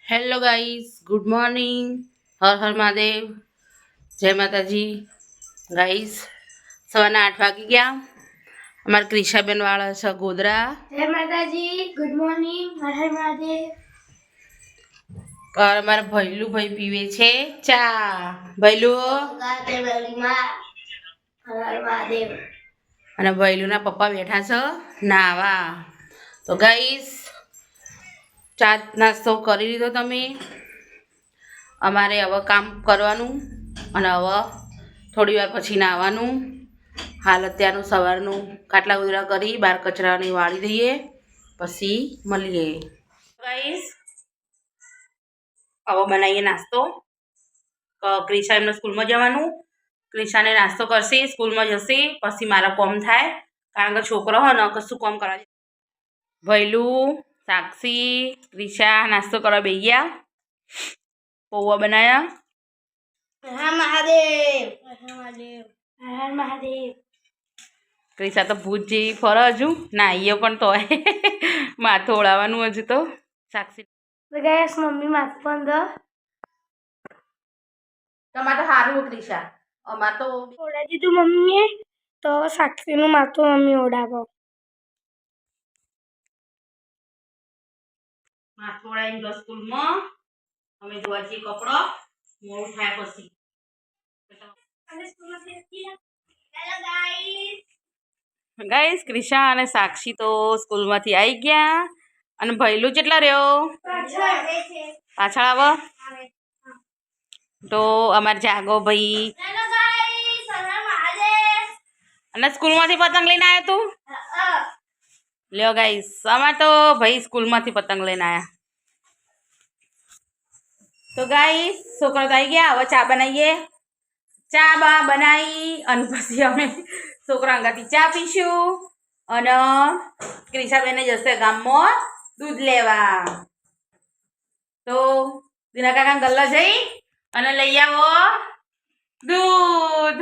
Hello guys, good morning. હર હર મહાદેવ. જય માતાજી. ગાઈસ, સવારના 8 વાગી ગયા. અમારા ક્રિશાબેન વાળા છે ગોધરા. જય માતાજી, ગુડ મોર્નિંગ, હર હર મહાદેવ. અમારા ભૈલું ભાઈ પીવે છે ચા. ભૈલું અને ભૈલુંના પપ્પા બેઠા છે નાવા. તો ગાઈસ, ચા નાસ્તો કરી લીધો તમે? અમારે હવે કામ કરવાનું અને હવે થોડી વાર પછી નાહવાનું. હાલ અત્યારનું સવારનું ખાટલા ઉધરા કરી બહાર કચરાની વાળી દઈએ, પછી મળીએ. ગાઈસ, હવે બનાવીએ નાસ્તો. ક્રિશા એમને સ્કૂલમાં જવાનું. ક્રિશાને નાસ્તો કરશે, સ્કૂલમાં જશે, પછી મારા કોમ થાય. કારણ કે છોકરો હોય ને કશું કોમ કરવા. ભૈલું, સાક્ષી, ક્રિશા નાસ્તો કરવા બેસી ગયા. પૌવા બનાવ્યા. હર મહાદેવ, હર મહાદેવ, હર મહાદેવ. ક્રિશા તો ભૂત જેવી ફરે હજુ નાહીએ પણ તોય માથું ઓળાવવાનું હજુ તો. સાક્ષી તો ગેસ મમ્મી માથું બંધ તમારે તો સારું ક્રિશા. અમારે તો ઓળા દીધું મમ્મીએ, તો સાક્ષીનું માથું મમ્મી ઓળાવો. માથું ઓળાવીને ગયો સ્કૂલમાં. અમે જોવા છીએ કપડો મોડું થાય પછી. ગાઈસ, ક્રિશા અને સાક્ષી તો સ્કૂલમાંથી આવી ગયા. અને ભૈલું કેટલા રહ્યો પાછળ આવો. તો અમારે જાગો ભાઈ અને સ્કૂલમાંથી પતંગ લઈને આવ્યો તું. લ્યો ગાઈસ, અમારે તો ભાઈ સ્કૂલમાંથી પતંગ લઈને આવ્યા. તો ગાઈસ, છોકરા તો આવી ગયા. હવે ચા બનાવીએ. ચા બનાવી અને પછી અમે છોકરા અંગાથી ચા પીશું. અને ક્રિશાબેને જશે ગામમાં દૂધ લેવા. તો દિના કાકા ગલ્લા જઈ અને લઈ આવો દૂધ.